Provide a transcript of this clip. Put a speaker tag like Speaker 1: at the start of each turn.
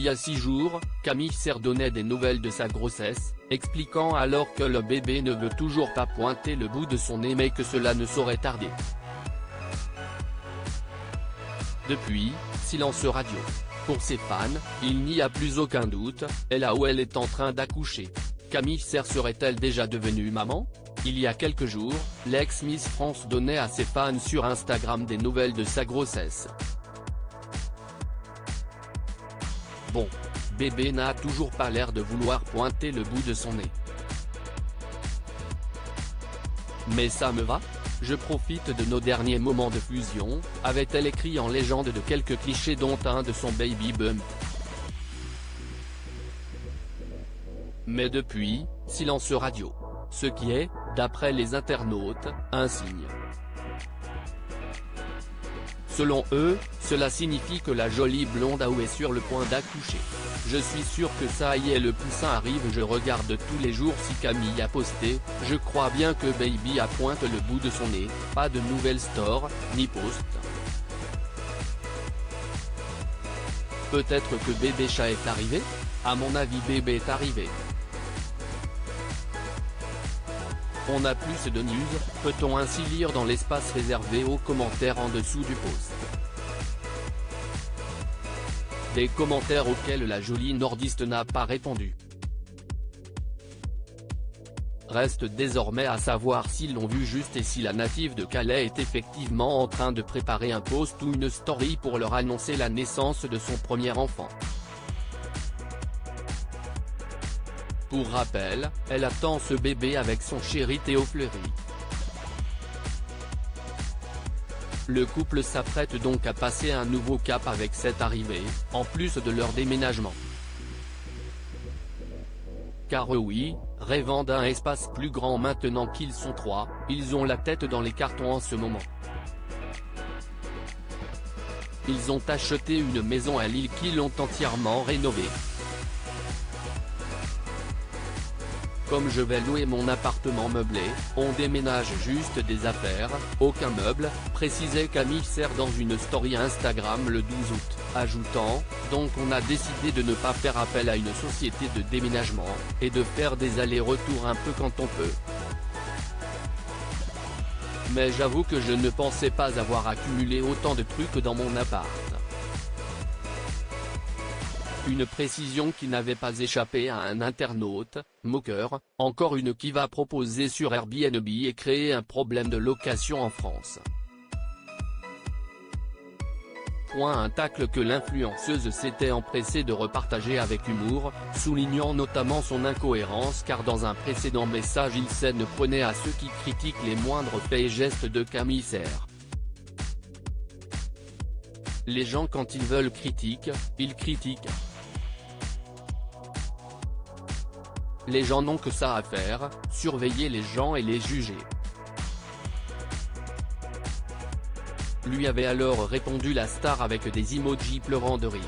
Speaker 1: y a 6 jours, Camille Serre donnait des nouvelles de sa grossesse, expliquant alors que le bébé ne veut toujours pas pointer le bout de son nez mais que cela ne saurait tarder. Depuis, silence radio. Pour ses fans, il n'y a plus aucun doute, est là où elle est en train d'accoucher. Camille Serre serait-elle déjà devenue maman? Il y a quelques jours, l'ex-Miss France donnait à ses fans sur Instagram des nouvelles de sa grossesse. Bon, bébé n'a toujours pas l'air de vouloir pointer le bout de son nez. Mais ça me va? Je profite de nos derniers moments de fusion, avait-elle écrit en légende de quelques clichés dont un de son baby bump. Mais depuis, silence radio. Ce qui est, d'après les internautes, un signe. Selon eux, cela signifie que la jolie blonde Aou est sur le point d'accoucher. Je suis sûr que ça y est, le poussin arrive. Je regarde tous les jours si Camille a posté, je crois bien que baby a pointe le bout de son nez, pas de nouvelles stories, ni post. Peut-être que bébé chat est arrivé? À mon avis bébé est arrivé. On a plus de news, peut-on ainsi lire dans l'espace réservé aux commentaires en dessous du post. Des commentaires auxquels la jolie nordiste n'a pas répondu. Reste désormais à savoir s'ils l'ont vu juste et si la native de Calais est effectivement en train de préparer un post ou une story pour leur annoncer la naissance de son premier enfant. Pour rappel, elle attend ce bébé avec son chéri Théo Fleury. Le couple s'apprête donc à passer un nouveau cap avec cette arrivée, en plus de leur déménagement. Car oui, rêvant d'un espace plus grand maintenant qu'ils sont 3, ils ont la tête dans les cartons en ce moment. Ils ont acheté une maison à Lille qu'ils l'ont entièrement rénovée. Comme je vais louer mon appartement meublé, on déménage juste des affaires, aucun meuble, précisait Camille Serre dans une story Instagram le 12 août, ajoutant, donc on a décidé de ne pas faire appel à une société de déménagement, et de faire des allers-retours un peu quand on peut. Mais j'avoue que je ne pensais pas avoir accumulé autant de trucs dans mon appart. Une précision qui n'avait pas échappé à un internaute, moqueur, encore une qui va proposer sur Airbnb et créer un problème de location en France. Un tacle que l'influenceuse s'était empressée de repartager avec humour, soulignant notamment son incohérence car dans un précédent message il s'en prenait à ceux qui critiquent les moindres faits et gestes de Camille Serre. Les gens quand ils veulent critiquent, ils critiquent. Les gens n'ont que ça à faire, surveiller les gens et les juger. Lui avait alors répondu la star avec des emojis pleurant de rire.